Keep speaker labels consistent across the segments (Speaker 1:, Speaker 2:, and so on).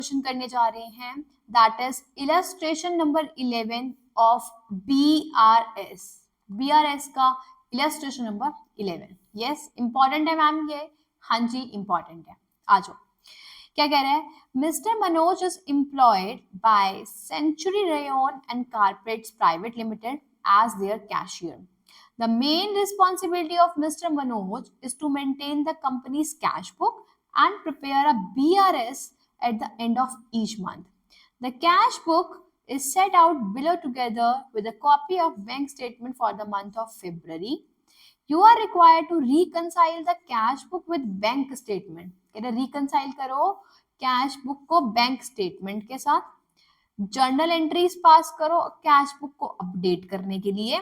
Speaker 1: Question करने जा रहे हैं, that is illustration number 11 of BRS। BRS का इलस्ट्रेशन नंबर 11। यस, इंपॉर्टेंट है मैम ये। हाँ जी, इंपॉर्टेंट है। आ जाओ, क्या कह रहा है? Mister Manoj is employed by Century Rayon and Carpets Private Limited as their cashier. The main responsibility of Mr. Manoj is to maintain the company's cash book and prepare a BRS at the end of each month. The cash book is set out below together with a copy of bank statement for the month of February. You are required to reconcile the cash book with bank statement. reconcile करो cash book को bank statement के साथ। Journal entries pass करो cash book को update करने के लिए।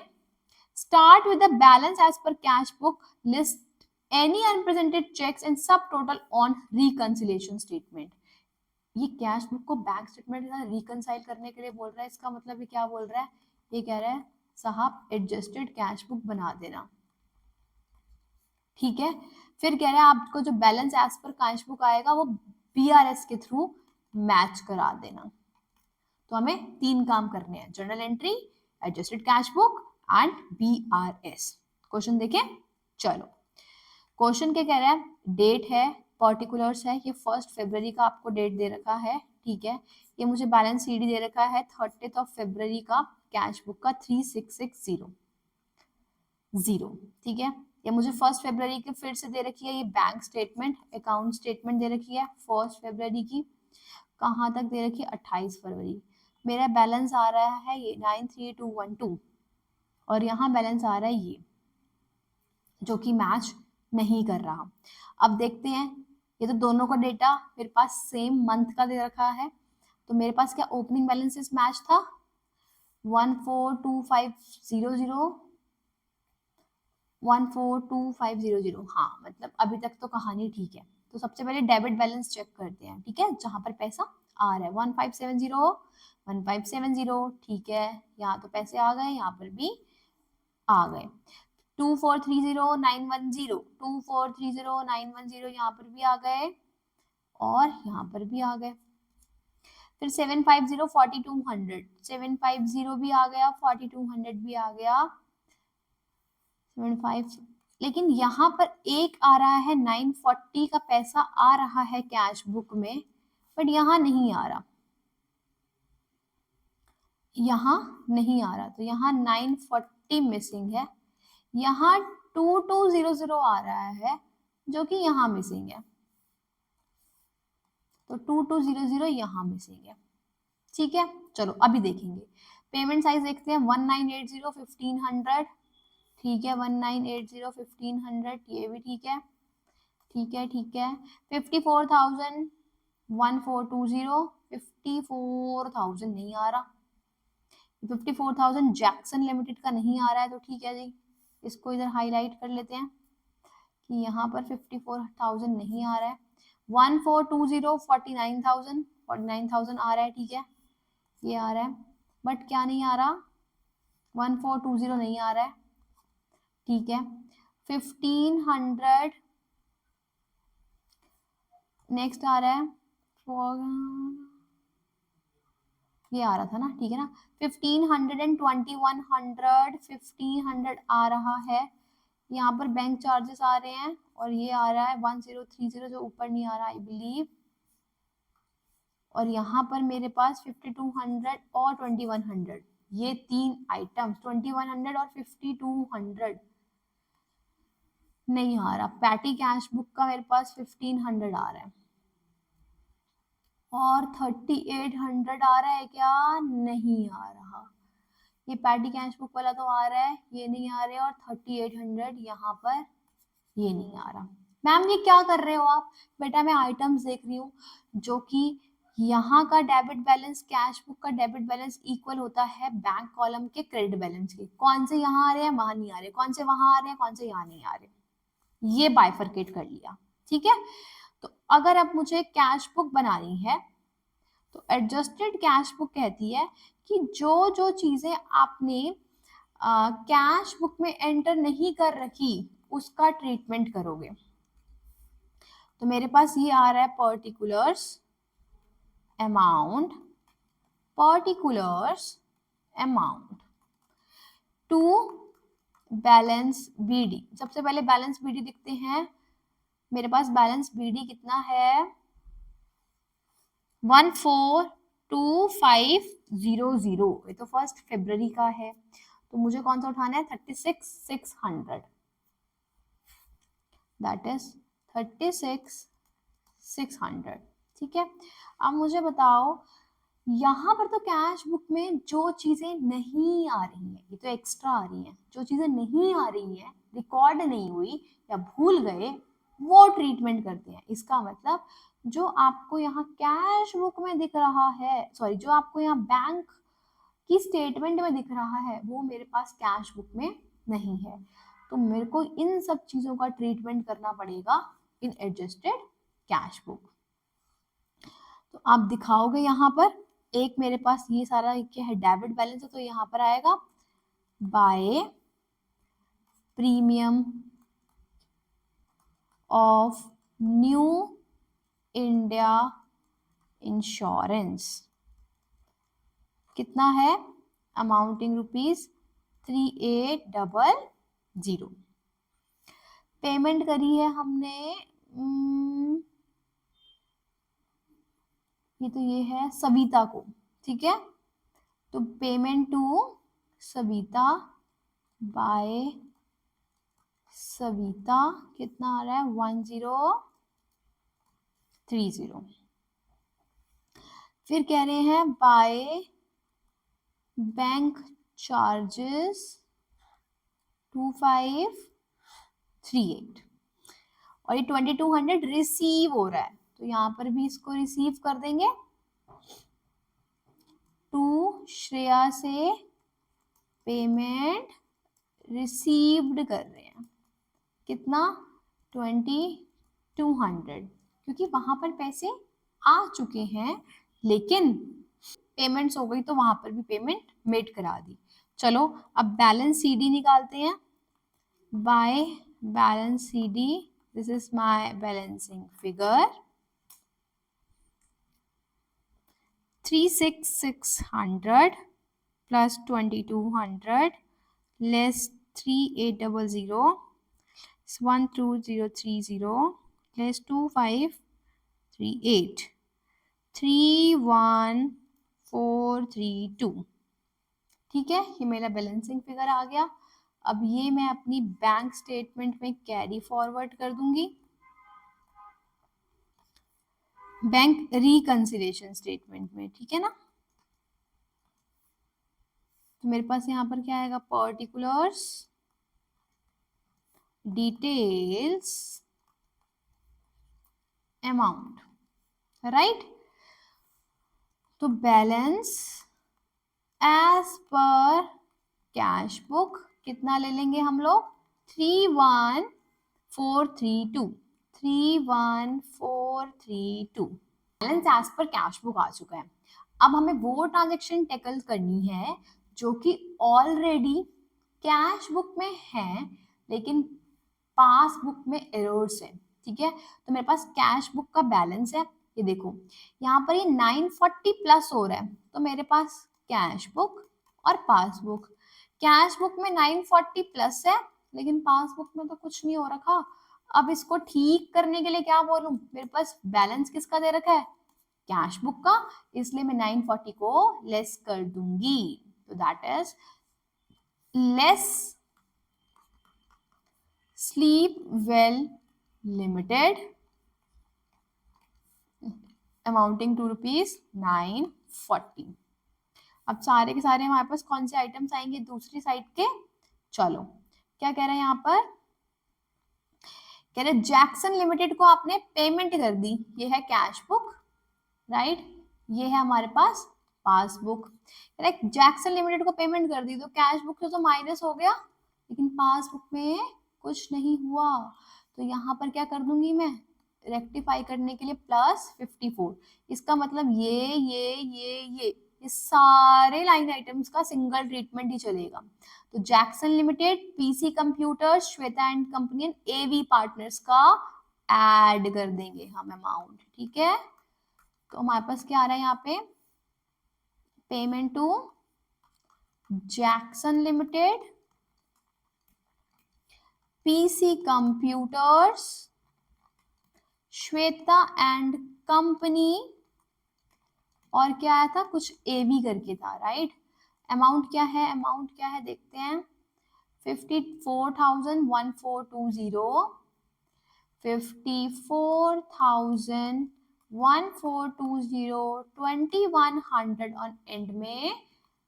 Speaker 1: Start with the balance as per cash book. List any unpresented checks and subtotal on reconciliation statement. ये कैश बुक को बैंक स्टेटमेंट के साथ रिकंसाइल करने के लिए बोल रहा है। इसका मतलब ये क्या बोल रहा है? ये कह रहा है साहब एडजस्टेड कैश बुक बना देना। ठीक है, फिर कह रहा है आपको जो balance as per cash book आएगा वो BRS के थ्रू मैच करा देना। तो हमें 3 काम करने हैं, journal entry, adjusted cash book and BRS। Question देखें, चलो क्वेश्चन क्या कह रहा है? डेट है, पर्टिकुलर्स है, ये 1 फरवरी का आपको डेट दे रखा है। ठीक है, ये मुझे बैलेंस CD दे रखा है 30 फरवरी का, कैश बुक का 3660। ठीक है, ये मुझे 1 फरवरी की फिर से दे रखी है, ये बैंक स्टेटमेंट, अकाउंट स्टेटमेंट दे रखी है 1 फरवरी की। कहाँ तक दे रखी है? 28 फरवरी। मेरा बैलेंस आ रहा है ये 93212 और यहाँ बैलेंस आ रहा है ये, जो कि मैच नहीं कर रहा। अब देखते हैं, ये तो दोनों का डेटा मेरे पास सेम मंथ का दे रखा है, तो मेरे पास क्या ओपनिंग बैलेंसेस मैच था? 142500 142500। हाँ, मतलब अभी तक तो कहानी ठीक है। तो सबसे पहले डेबिट बैलेंस चेक करते हैं। ठीक है, जहां पर पैसा आ रहा है 1570 ठीक है, यहाँ तो पैसे आ गए, यहाँ पर भी आ गए। 2430 910 यहाँ पर भी आ गए और यहाँ पर भी आ गए। फिर 750 4200 750 भी आ गया, 4200 भी आ गया, 75। लेकिन यहाँ पर एक आ रहा है 940 का पैसा आ रहा है कैश बुक में, बट यहाँ नहीं आ रहा, यहाँ नहीं आ रहा, तो यहाँ 940 मिसिंग है। यहाँ 2200 आ रहा है जो कि यहाँ मिसिंग है, तो 2200 यहाँ मिसिंग है। ठीक है, चलो अभी देखेंगे। पेमेंट साइज देखते हैं, 1980 1500। ठीक है, 1980 1500, ये भी ठीक है। ठीक है, ठीक है। 54,000 1420 54,000 नहीं आ रहा, 54,000 जैक्सन लिमिटेड का नहीं आ रहा है, तो ठीक है जी, इसको इधर हाईलाइट कर लेते हैं कि यहाँ पर 54,000 नहीं आ रहा है। 1420 49,000 आ रहा है। ठीक है, ये आ रहा है, बट क्या नहीं आ रहा? 1420 नहीं आ रहा है। ठीक है, 1500 नेक्स्ट आ रहा है, ये आ रहा था ना, ठीक है ना। 1500 एंड 2100 1500 आ रहा है। यहाँ पर बैंक चार्जेस आ रहे हैं और ये आ रहा है 1030 जो ऊपर नहीं आ रहा आई बिलीव। और यहाँ पर मेरे पास 5200 और 2100, ये 3 आइटम्स 2100 और 5200 नहीं आ रहा। पैटी कैश बुक का मेरे पास 1500 आ रहा है और 3800 आ रहा है क्या? नहीं आ रहा। ये पैटी कैश बुक वाला तो आ रहा है, ये नहीं आ रहा है, और 3800 यहाँ पर ये नहीं आ रहा। मैम ये क्या कर रहे हो आप? बेटा मैं आइटम्स देख रही हूँ जो कि यहाँ का डेबिट बैलेंस, कैश बुक का डेबिट बैलेंस इक्वल होता है बैंक कॉलम के क्रेडिट बैलेंस के। कौन से यहाँ आ रहे हैं, वहां नहीं आ रहे, कौन से वहां आ रहे हैं, कौन से यहाँ नहीं आ रहे, ये बाइफरकेट कर लिया। ठीक है, तो अगर अब मुझे कैश बुक बनानी है तो एडजस्टेड कैश बुक कहती है कि जो जो चीजें आपने कैश बुक में एंटर नहीं कर रखी उसका ट्रीटमेंट करोगे। तो मेरे पास ये आ रहा है particulars, amount, particulars amount to balance BD. सबसे पहले बैलेंस बीडी दिखते हैं। मेरे पास बैलेंस बीडी कितना है 142500। ये तो 1 फरवरी का है, तो मुझे कौन सा उठाना है 36,600, दैट इज 36,600। ठीक है, अब मुझे बताओ यहाँ पर तो कैश बुक में जो चीजें नहीं आ रही हैं, ये तो एक्स्ट्रा आ रही हैं, जो चीजें नहीं आ रही हैं, रिकॉर्ड नहीं हुई या भूल गए, वो ट्रीटमेंट करते हैं। इसका मतलब जो आपको यहाँ कैश बुक में दिख रहा है, सॉरी, जो आपको यहाँ बैंक की स्टेटमेंट में दिख रहा है, वो मेरे पास कैश बुक में नहीं है, तो मेरे को इन सब चीजों का ट्रीटमेंट करना पड़ेगा इन एडजस्टेड कैश बुक। तो आप दिखाओगे यहाँ पर, एक मेरे पास ये सारा क्या है डेबिट बैलेंस है, तो यहाँ पर आएगा by premium of New India Insurance. कितना है अमाउंटिंग ₹3800। पेमेंट करी है हमने, ये है सविता को। ठीक है, तो payment to Savita by Savita कितना आ रहा है 1030। फिर कह रहे हैं बाय बैंक चार्जेस 2538, और ये 2200 रिसीव हो रहा है, तो यहाँ पर भी इसको रिसीव कर देंगे। टू श्रेया से पेमेंट रिसीव्ड कर रहे हैं, कितना 2200, क्योंकि वहां पर पैसे आ चुके हैं, लेकिन पेमेंट्स हो गई तो वहां पर भी पेमेंट मेड करा दी। चलो अब बैलेंस सीडी निकालते हैं। By balance CD, this is my balancing figure, 36,600 plus 2,200 less 3,800 1,2030 less 2,538 3,1,432। ठीक है, ये मेरा बैलेंसिंग फिगर आ गया। अब ये मैं अपनी बैंक स्टेटमेंट में कैरी फॉरवर्ड कर दूंगी, बैंक रिकंसिलिएशन स्टेटमेंट में। ठीक है ना, तो मेरे पास यहाँ पर क्या आएगा पर्टिकुलर्स डिटेल्स अमाउंट, राइट। तो balance as per cash book कितना ले लेंगे हम लोग 3,1,432 3,1,432। Balance as per cash book आ चुका है। अब हमें वो ट्रांजेक्शन टैकल करनी है जो कि ऑलरेडी कैश बुक में है लेकिन पासबुक में एरर्स है। ठीक है, तो मेरे पास कैश बुक का बैलेंस है, ये देखो यहाँ पर ये 940 प्लस हो रहा है, तो मेरे पास कैश बुक और पासबुक, कैश बुक में 940 प्लस है लेकिन पासबुक में तो कुछ नहीं हो रखा। अब इसको ठीक करने के लिए क्या बोलूं, मेरे पास बैलेंस किसका दे रखा है कैश बुक का, इसलिए मैं 940 को लेस कर दूंगी, तो that is less Sleep Well Limited amounting to ₹940। अब सारे के सारे हमारे पास कौन से आइटम्स आएंगे दूसरी साइड के, चलो क्या कह रहे हैं यहाँ पर, कह रहे जैक्सन लिमिटेड को आपने पेमेंट कर दी, ये है कैश बुक, राइट, ये है हमारे पास पासबुक। जैक्सन लिमिटेड को पेमेंट कर दी तो कैश बुक से तो माइनस हो गया लेकिन पासबुक में कुछ नहीं हुआ, तो यहाँ पर क्या कर दूंगी मैं रेक्टिफाई करने के लिए +54। इसका मतलब ये सारे लाइन आइटम्स का सिंगल ट्रीटमेंट ही चलेगा। तो Jackson Limited, PC Computers, Shweta and Company and AV Partners का ऐड कर देंगे हम अमाउंट। ठीक है, तो हमारे पास क्या आ रहा है यहाँ पे, payment to Jackson Limited, PC Computers, Shweta and Company, और क्या आया था, कुछ एवी करके था, राइट। अमाउंट क्या है, अमाउंट क्या है देखते हैं, 54,1420, 54,1420, 2100 ऑन एंड में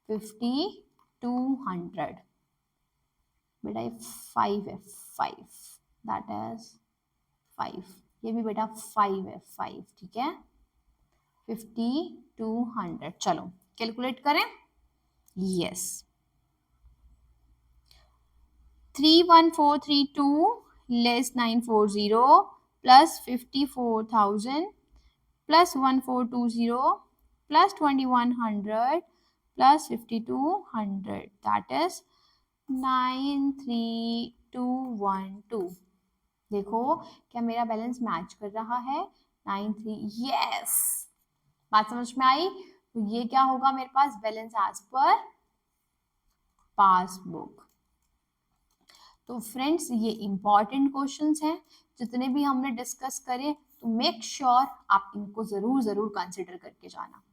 Speaker 1: 5200, बेटा ये 5 है, 5 दैट इज 5, ये भी बेटा 5 है, 5, ठीक है, 5200। चलो कैलकुलेट करें, yes 31432 less 940 plus 54,000 plus 1420 plus 2100 plus 5200, that is 93212। देखो क्या मेरा बैलेंस मैच कर रहा है, 93, यस, बात समझ में आई। तो ये क्या होगा मेरे पास, बैलेंस एज पर पासबुक। तो फ्रेंड्स ये इंपॉर्टेंट क्वेश्चंस हैं, जितने भी हमने डिस्कस करे, तो मेक श्योर आप इनको जरूर कंसिडर करके जाना।